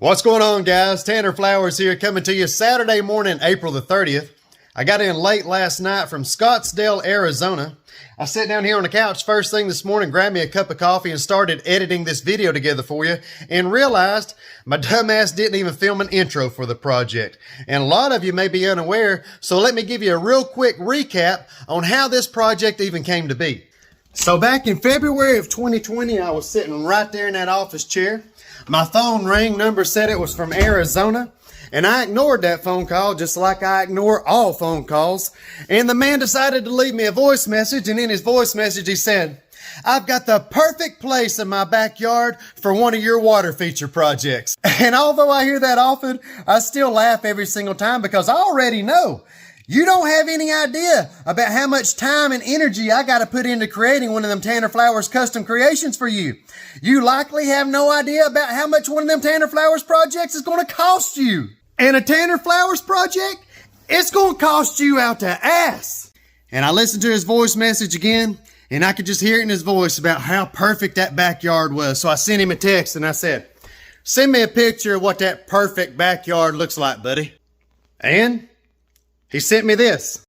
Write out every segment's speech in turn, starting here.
What's going on, guys? Tanner Flowers here, coming to you Saturday morning, April the 30th. I got in late last night from Scottsdale, Arizona. I sat down here on the couch first thing this morning, grabbed me a cup of coffee, and started editing this video together for you, and realized my dumbass didn't even film an intro for the project. And a lot of you may be unaware, so let me give you a real quick recap on how this project even came to be. So back in February of 2020, I was sitting right there in that office chair. My phone rang, number said it was from Arizona, and I ignored that phone call just like I ignore all phone calls. And the man decided to leave me a voice message, and in his voice message he said, "I've got the perfect place in my backyard for one of your water feature projects." And although I hear that often, I still laugh every single time because I already know. You don't have any idea about how much time and energy I got to put into creating one of them Tanner Flowers custom creations for you. You likely have no idea about how much one of them Tanner Flowers projects is going to cost you. And a Tanner Flowers project, it's going to cost you out the ass. And I listened to his voice message again, and I could just hear it in his voice about how perfect that backyard was. So I sent him a text and I said, "Send me a picture of what that perfect backyard looks like, buddy." And he sent me this.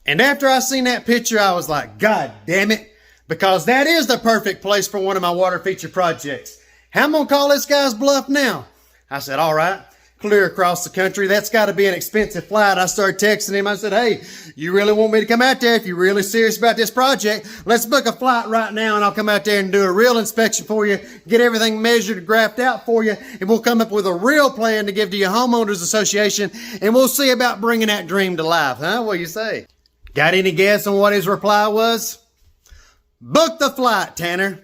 And after I seen that picture, I was like, God damn it, because that is the perfect place for one of my water feature projects. How am I gonna call this guy's bluff now? I said, all right, clear across the country. That's got to be an expensive flight. I started texting him. I said, hey, you really want me to come out there? If you're really serious about this project, let's book a flight right now and I'll come out there and do a real inspection for you, get everything measured and graphed out for you, and we'll come up with a real plan to give to your homeowners association, and we'll see about bringing that dream to life. Huh? What do you say? Got any guess on what his reply was? Book the flight, Tanner.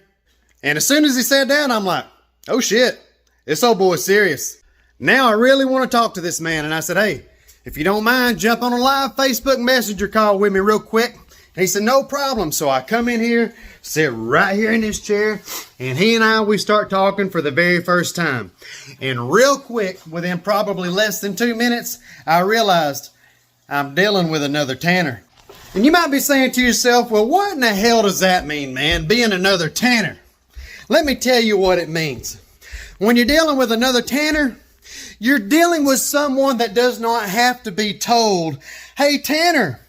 And as soon as he sat down, I'm like, oh shit, this old boy's serious. Now I really want to talk to this man. And I said, hey, if you don't mind, jump on a live Facebook Messenger call with me real quick. And he said, no problem. So I come in here, sit right here in this chair, and he and I, we start talking for the very first time. And real quick, within probably less than 2 minutes, I realized I'm dealing with another Tanner. And you might be saying to yourself, well, what in the hell does that mean, man, being another Tanner? Let me tell you what it means. When you're dealing with another Tanner, you're dealing with someone that does not have to be told, hey, Tanner,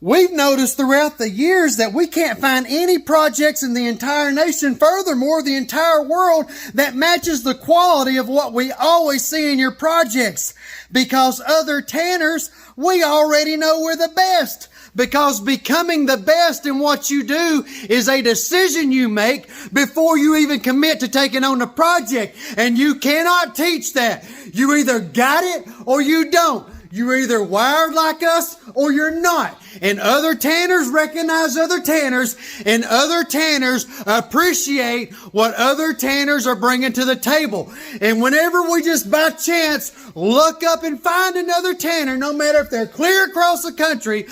we've noticed throughout the years that we can't find any projects in the entire nation, furthermore, the entire world, that matches the quality of what we always see in your projects. Because other Tanners, we already know we're the best. Because becoming the best in what you do is a decision you make before you even commit to taking on the project. And you cannot teach that. You either got it or you don't. You're either wired like us or you're not. And other Tanners recognize other Tanners, and other Tanners appreciate what other Tanners are bringing to the table. And whenever we just by chance look up and find another Tanner, no matter if they're clear across the country,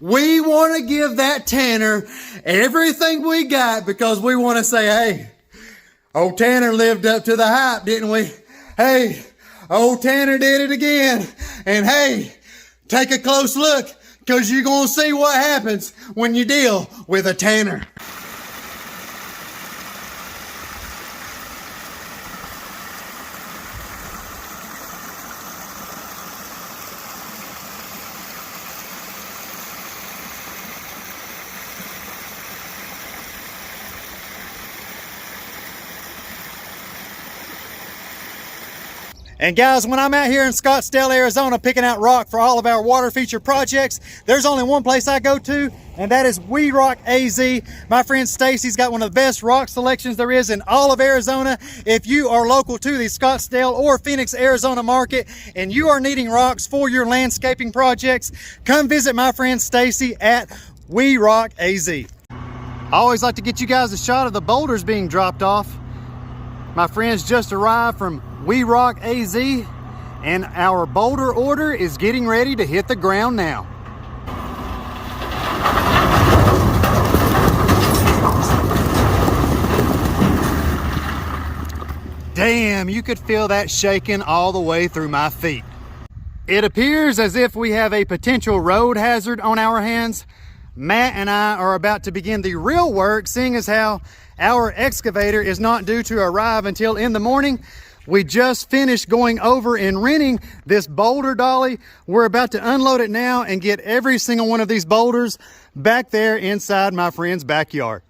we want to give that Tanner everything we got, because we want to say, hey, old Tanner lived up to the hype, didn't we? Hey, old Tanner did it again. And hey, take a close look, because you're going to see what happens when you deal with a Tanner. And guys, when I'm out here in Scottsdale, Arizona, picking out rock for all of our water feature projects, there's only one place I go to, and that is We Rock AZ. My friend Stacy's got one of the best rock selections there is in all of Arizona. If you are local to the Scottsdale or Phoenix, Arizona market, and you are needing rocks for your landscaping projects, come visit my friend Stacy at We Rock AZ. I always like to get you guys a shot of the boulders being dropped off. My friends just arrived from We Rock AZ, and our boulder order is getting ready to hit the ground now. Damn, you could feel that shaking all the way through my feet. It appears as if we have a potential road hazard on our hands. Matt and I are about to begin the real work, seeing as how our excavator is not due to arrive until in the morning. We just finished going over and renting this boulder dolly. We're about to unload it now and get every single one of these boulders back there inside my friend's backyard.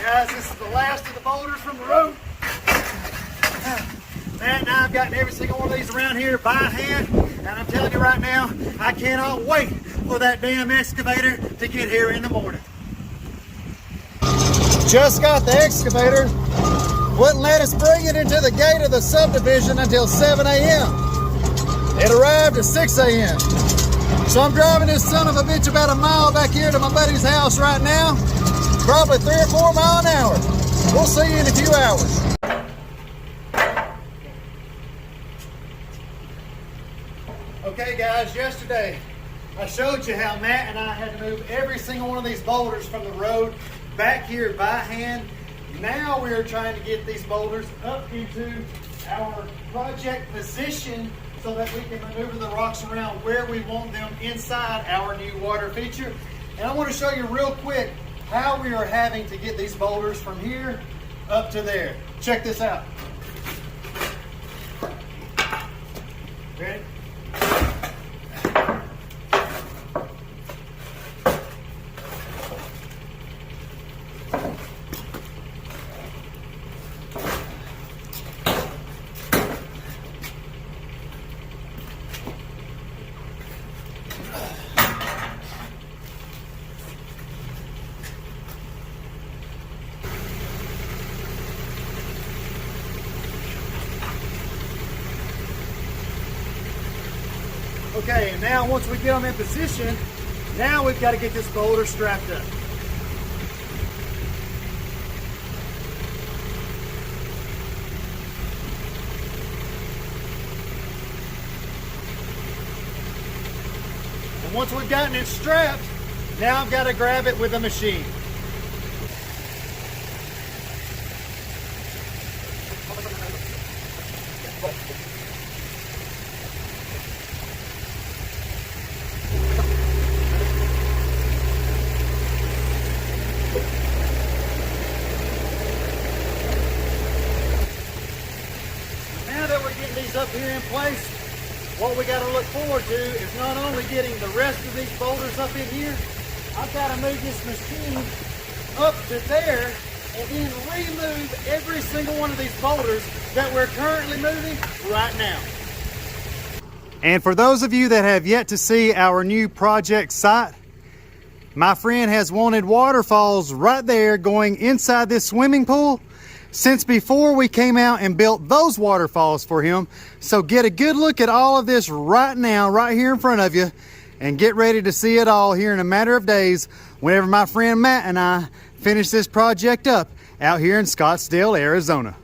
Guys, this is the last of the boulders from the road. Matt and I have gotten every single one of these around here by hand, and I'm telling you right now, I cannot wait for that damn excavator to get here in the morning. Just got the excavator. Wouldn't let us bring it into the gate of the subdivision until 7 a.m. It arrived at 6 a.m. So I'm driving this son of a bitch about a mile back here to my buddy's house right now. Probably 3 or 4 miles an hour. We'll see you in a few hours. Okay guys, yesterday I showed you how Matt and I had to move every single one of these boulders from the road back here by hand. Now we are trying to get these boulders up into our project position so that we can maneuver the rocks around where we want them inside our new water feature. And I want to show you real quick how we are having to get these boulders from here up to there. Check this out. Ready? Okay, and now once we get them in position, now we've got to get this boulder strapped up. And once we've gotten it strapped, now I've got to grab it with a machine. Up here in place, what we got to look forward to is not only getting the rest of these boulders up in here, I've got to move this machine up to there and then remove every single one of these boulders that we're currently moving right now. And for those of you that have yet to see our new project site, my friend has wanted waterfalls right there going inside this swimming pool since before we came out and built those waterfalls for him. So get a good look at all of this right now, right here in front of you, and get ready to see it all here in a matter of days whenever my friend Matt and I finish this project up out here in Scottsdale, Arizona.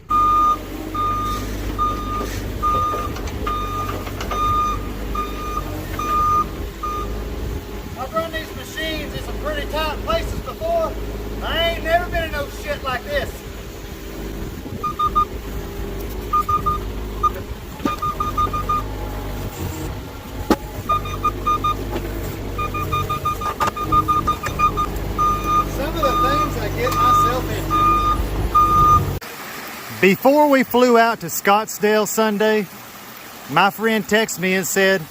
I've run these machines in some pretty tight places before. I ain't never been in no shit like this. Before we flew out to Scottsdale Sunday, my friend texted me and said,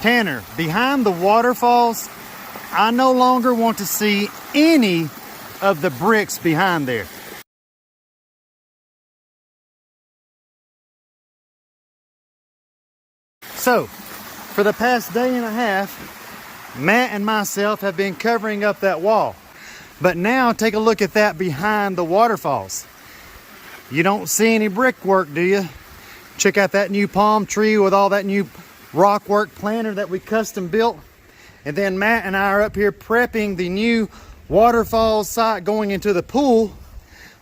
"Tanner, behind the waterfalls, I no longer want to see any of the bricks behind there." So, for the past day and a half, Matt and myself have been covering up that wall. But now take a look at that behind the waterfalls. You don't see any brickwork, do you? Check out that new palm tree with all that new rock work planter that we custom built. And then Matt and I are up here prepping the new waterfall site going into the pool.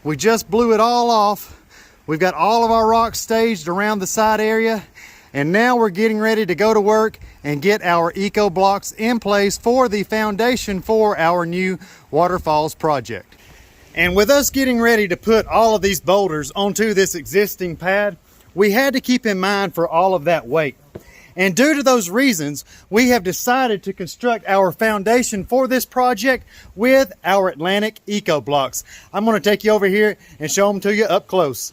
We just blew it all off We've got all of our rocks staged around the side area, and now we're getting ready to go to work and get our eco blocks in place for the foundation for our new Waterfalls project. And with us getting ready to put all of these boulders onto this existing pad, we had to keep in mind for all of that weight. And due to those reasons, we have decided to construct our foundation for this project with our Atlantic eco blocks. I'm going to take you over here and show them to you up close.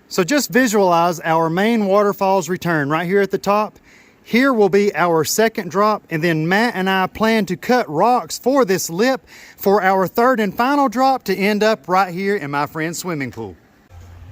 So just visualize our main waterfalls return right here at the top. Here will be our second drop, and then Matt and I plan to cut rocks for this lip for our third and final drop to end up right here in my friend's swimming pool.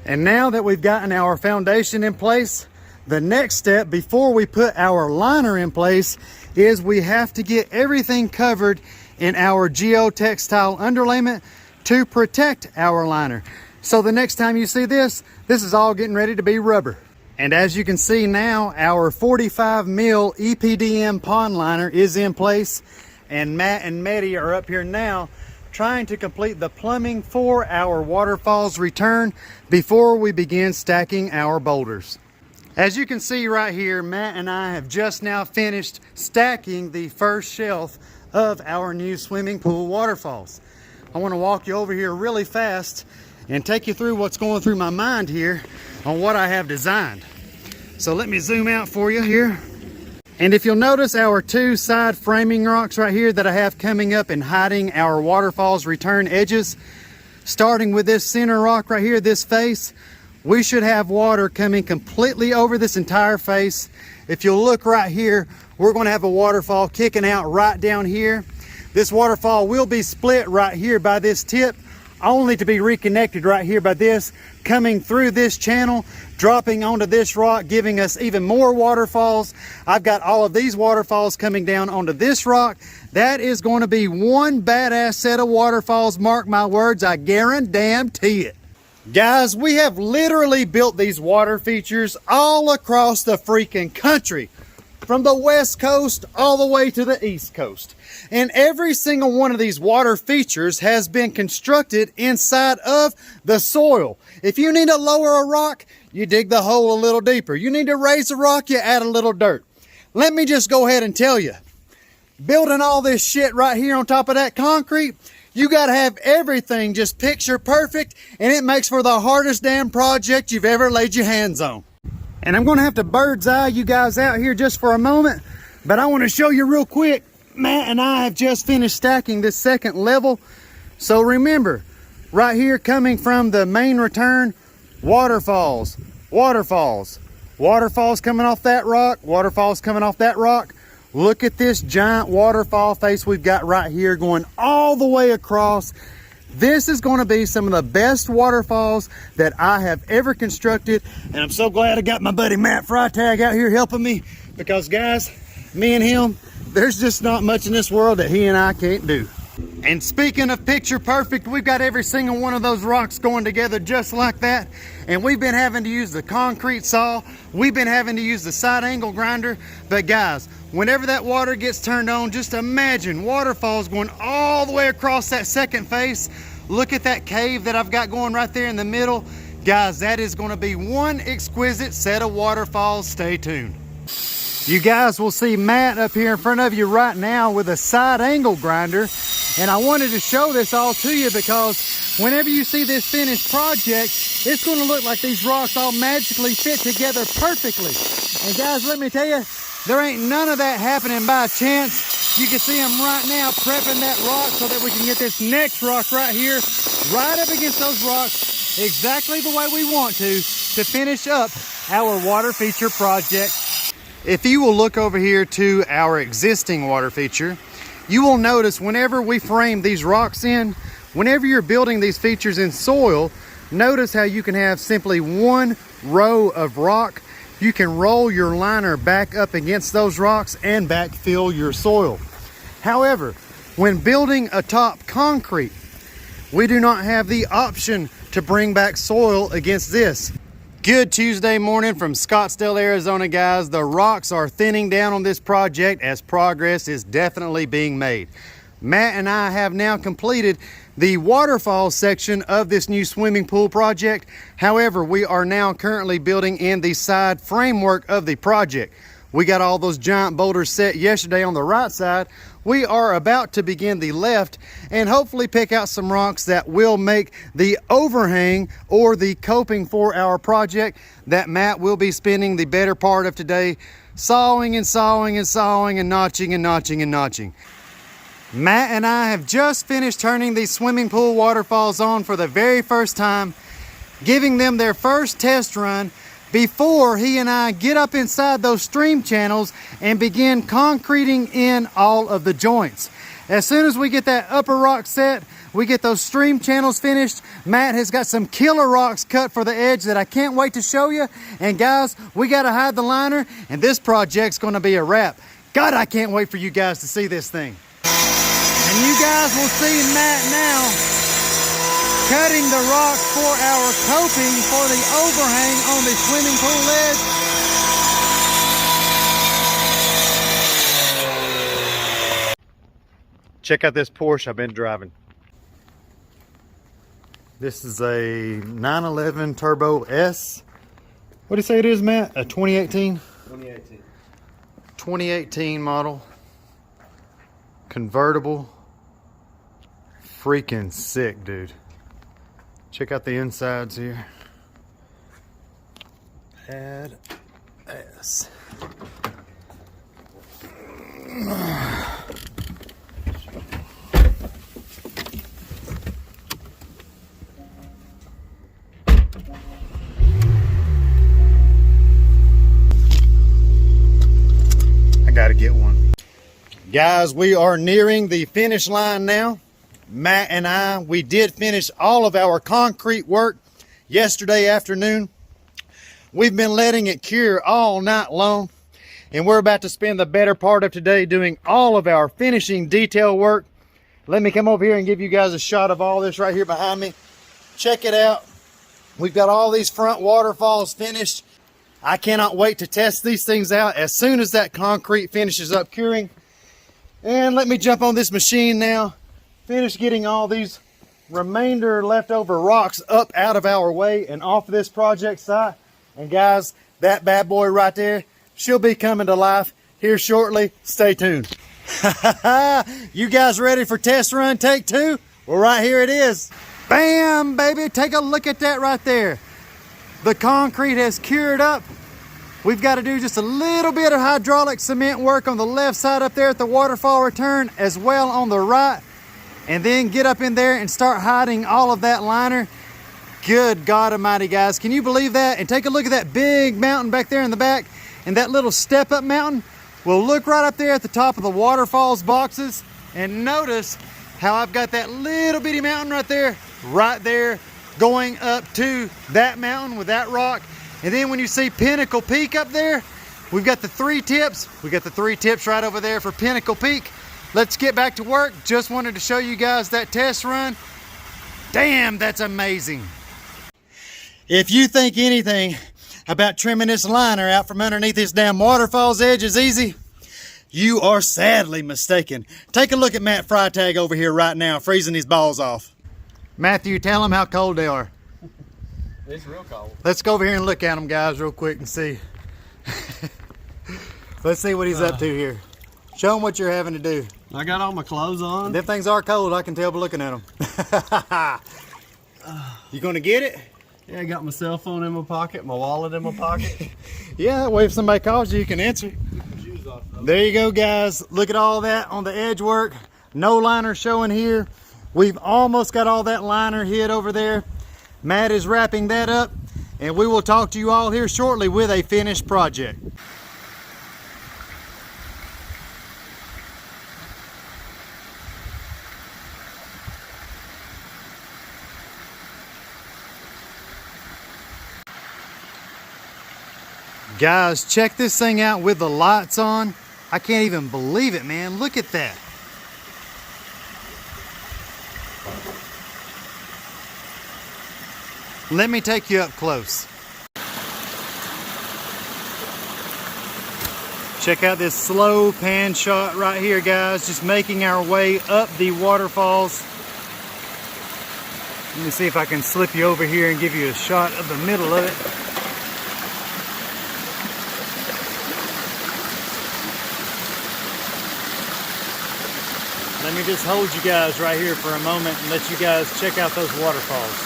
And now that we've gotten our foundation in place, the next step before we put our liner in place is we have to get everything covered in our Geotextile Underlayment to protect our liner. So the next time you see this is all getting ready to be rubber. And as you can see now, our 45 mil EPDM pond liner is in place, and Matt and Maddie are up here now trying to complete the plumbing for our waterfalls return before we begin stacking our boulders. As you can see right here, Matt and I have just now finished stacking the first shelf of our new swimming pool waterfalls. I want to walk you over here really fast and take you through what's going through my mind here on what I have designed. So let me zoom out for you here. And if you'll notice our two side framing rocks right here that I have coming up and hiding our waterfalls return edges, starting with this center rock right here, this face, we should have water coming completely over this entire face. If you'll look right here, we're going to have a waterfall kicking out right down here. This waterfall will be split right here by this tip, only to be reconnected right here by this, coming through this channel, dropping onto this rock, giving us even more waterfalls. I've got all of these waterfalls coming down onto this rock. That is going to be one badass set of waterfalls, mark my words, I guarantee it. Guys, we have literally built these water features all across the freaking country, from the west coast all the way to the east coast. And every single one of these water features has been constructed inside of the soil. If you need to lower a rock, you dig the hole a little deeper. You need to raise a rock, you add a little dirt. Let me just go ahead and tell you, building all this shit right here on top of that concrete, you got to have everything just picture perfect, and it makes for the hardest damn project you've ever laid your hands on. And I'm going to have to bird's eye you guys out here just for a moment, but I want to show you real quick. Matt and I have just finished stacking this second level. So remember, right here coming from the main return, waterfalls, waterfalls, waterfalls coming off that rock, waterfalls coming off that rock. Look at this giant waterfall face we've got right here going all the way across. This is going to be some of the best waterfalls that I have ever constructed. And I'm so glad I got my buddy Matt Freitag out here helping me, because guys, me and him, there's just not much in this world that he and I can't do. And speaking of picture perfect, we've got every single one of those rocks going together just like that. And we've been having to use the concrete saw. We've been having to use the side angle grinder. But guys, whenever that water gets turned on, just imagine waterfalls going all the way across that second face. Look at that cave that I've got going right there in the middle. Guys, that is going to be one exquisite set of waterfalls. Stay tuned. You guys will see Matt up here in front of you right now with a side angle grinder. And I wanted to show this all to you because whenever you see this finished project, it's going to look like these rocks all magically fit together perfectly. And guys, let me tell you, there ain't none of that happening by chance. You can see them right now prepping that rock so that we can get this next rock right here, right up against those rocks, exactly the way we want to finish up our water feature project. If you will look over here to our existing water feature, you will notice whenever we frame these rocks in, whenever you're building these features in soil, notice how you can have simply one row of rock. You can roll your liner back up against those rocks and backfill your soil. However, when building atop concrete, we do not have the option to bring back soil against this. Good Tuesday morning from Scottsdale, Arizona, guys. The rocks are thinning down on this project as progress is definitely being made. Matt and I have now completed the waterfall section of this new swimming pool project. However, we are now currently building in the side framework of the project. We got all those giant boulders set yesterday on the right side. We are about to begin the left and hopefully pick out some rocks that will make the overhang or the coping for our project that Matt will be spending the better part of today sawing and sawing and sawing and notching and notching and notching. Matt and I have just finished turning these swimming pool waterfalls on for the very first time, giving them their first test run before he and I get up inside those stream channels and begin concreting in all of the joints. As soon as we get that upper rock set, we get those stream channels finished. Matt has got some killer rocks cut for the edge that I can't wait to show you. And guys, we got to hide the liner and this project's going to be a wrap. God, I can't wait for you guys to see this thing. And you guys will see Matt now cutting the rocks for our coping for the overhang on the swimming pool ledge. Check out this Porsche I've been driving. This is a 911 Turbo S. What do you say it is, Matt? A 2018? 2018. 2018 model. Convertible. Freaking sick, dude. Check out the insides here. Add S. I gotta get one. Guys, we are nearing the finish line now. Matt and I, we did finish all of our concrete work yesterday afternoon. We've been letting it cure all night long, and we're about to spend the better part of today doing all of our finishing detail work. Let me come over here and give you guys a shot of all this right here behind me. Check it out. We've got all these front waterfalls finished. I cannot wait to test these things out as soon as that concrete finishes up curing. And let me jump on this machine now. Finish getting all these remainder leftover rocks up out of our way and off of this project site. And guys, that bad boy right there, she'll be coming to life here shortly. Stay tuned. You guys ready for test run take 2? Well, right here it is. Bam, baby, take a look at that right there. The concrete has cured up. We've got to do just a little bit of hydraulic cement work on the left side up there at the waterfall return, as well on the right. And then get up in there and start hiding all of that liner. Good God Almighty, guys. Can you believe that? And take a look at that big mountain back there in the back. And that little step-up mountain. Well, look right up there at the top of the waterfalls boxes. And notice how I've got that little bitty mountain right there, going up to that mountain with that rock. And then when you see Pinnacle Peak up there, we've got the 3 tips. We've got the 3 tips right over there for Pinnacle Peak. Let's get back to work. Just wanted to show you guys that test run. Damn, that's amazing. If you think anything about trimming this liner out from underneath this damn waterfall's edge is easy, you are sadly mistaken. Take a look at Matt Freitag over here right now, freezing his balls off. Matthew, tell them how cold they are. It's real cold. Let's go over here and look at them, guys, real quick and see. Let's see what he's up to here. Show them what you're having to do. I got all my clothes on. Them things are cold, I can tell by looking at them. You gonna get it? Yeah, I got my cell phone in my pocket, my wallet in my pocket. Yeah, that way if somebody calls you, you can answer. There you go, guys. Look at all that on the edge work. No liner showing here. We've almost got all that liner hid over there. Matt is wrapping that up, and we will talk to you all here shortly with a finished project. Guys, check this thing out with the lights on. I can't even believe it, man. Look at that. Let me take you up close. Check out this slow pan shot right here, guys. Just making our way up the waterfalls. Let me see if I can slip you over here and give you a shot of the middle of it. Let me just hold you guys right here for a moment and let you guys check out those waterfalls.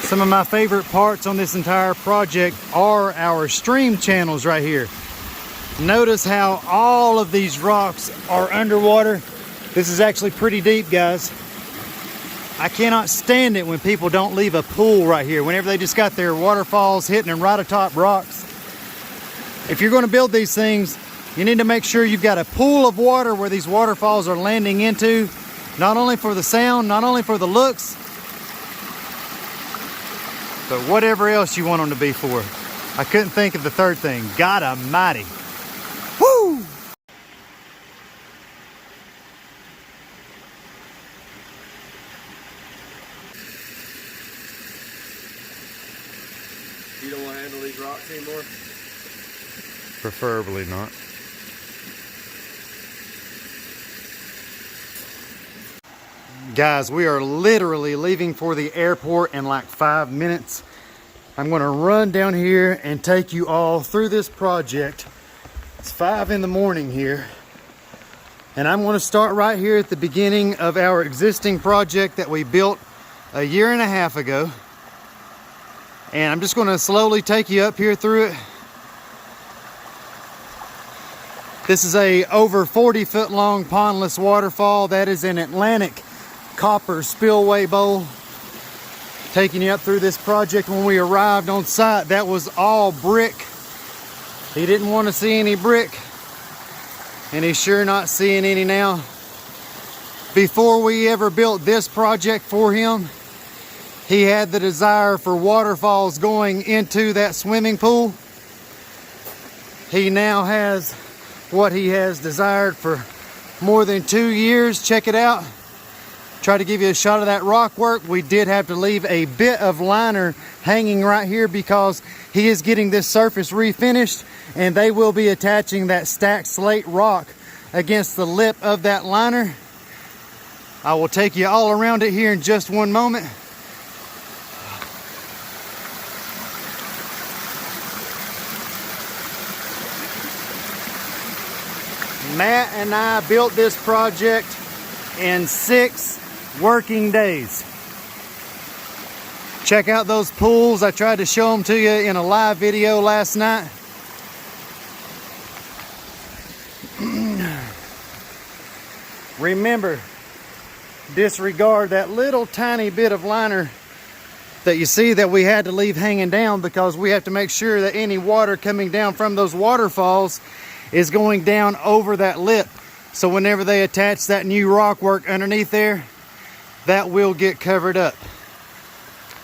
Some of my favorite parts on this entire project are our stream channels right here. Notice how all of these rocks are underwater. This is actually pretty deep, guys. I cannot stand it when people don't leave a pool right here. Whenever they just got their waterfalls hitting them right atop rocks. If you're going to build these things, you need to make sure you've got a pool of water where these waterfalls are landing into. Not only for the sound, not only for the looks, but whatever else you want them to be for. I couldn't think of the third thing. God almighty. Woo! You don't want to handle these rocks anymore? Preferably not. Guys, we are literally leaving for the airport in like 5 minutes. I'm gonna run down here and take you all through this project. It's 5 in the morning here. And I'm gonna start right here at the beginning of our existing project that we built a year and a half ago. And I'm just gonna slowly take you up here through it. This is a over 40-foot long pondless waterfall that is an Atlantic copper spillway bowl. Taking you up through this project. When we arrived on site, that was all brick. He didn't want to see any brick, and he's sure not seeing any now. Before we ever built this project for him, he had the desire for waterfalls going into that swimming pool. He now has what he has desired for more than 2 years. Check it out. Try to give you a shot of that rock work. We did have to leave a bit of liner hanging right here because he is getting this surface refinished, and they will be attaching that stacked slate rock against the lip of that liner. I will take you all around it here in just one moment. Matt and I built this project in 6 working days. Check out those pools. I tried to show them to you in a live video last night. Remember, disregard that little tiny bit of liner that you see that we had to leave hanging down, because we have to make sure that any water coming down from those waterfalls is going down over that lip. So whenever they attach that new rock work underneath there, that will get covered up.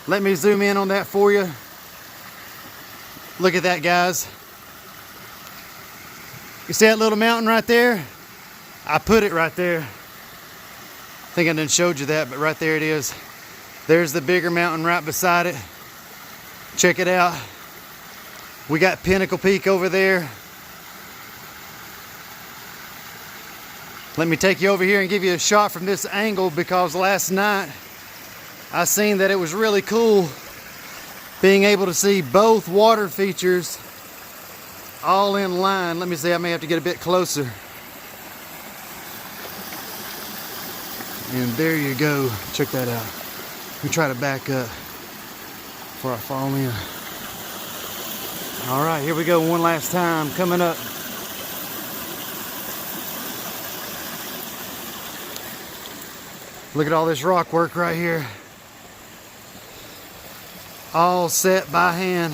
Let me zoom in on that for you. Look at that, guys. You see that little mountain right there? I put it right there. I think I done showed you that, but right there it is. There's the bigger mountain right beside it. Check it out. We got Pinnacle Peak over there. Let me take you over here and give you a shot from this angle, because last night I seen that it was really cool being able to see both water features all in line. Let me see, I may have to get a bit closer. And there you go. Check that out. Let me try to back up before I fall in. All right, here we go one last time, coming up. Look at all this rock work right here. All set by hand.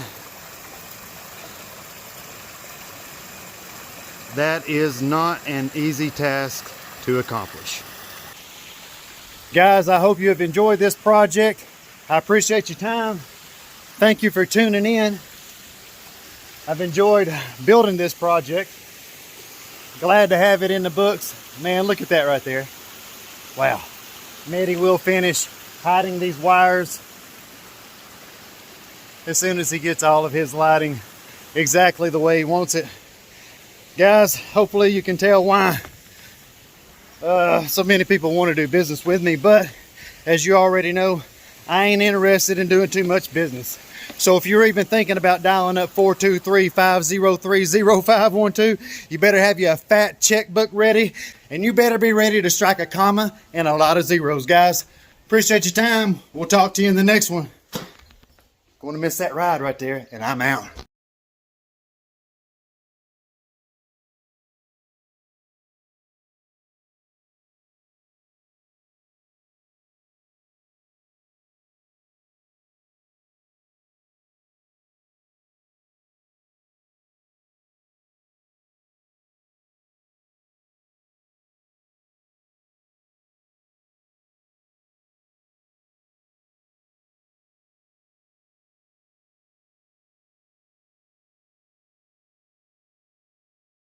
That is not an easy task to accomplish. Guys, I hope you have enjoyed this project. I appreciate your time. Thank you for tuning in. I've enjoyed building this project. Glad to have it in the books. Man, look at that right there. Wow. Medi wheel finish, hiding these wires as soon as he gets all of his lighting exactly the way he wants it. Guys, hopefully you can tell why so many people want to do business with me, but as you already know, I ain't interested in doing too much business. So if you're even thinking about dialing up 423-503-0512, you better have you a fat checkbook ready, and you better be ready to strike a comma and a lot of zeros, guys. Appreciate your time. We'll talk to you in the next one. Going to miss that ride right there, and I'm out.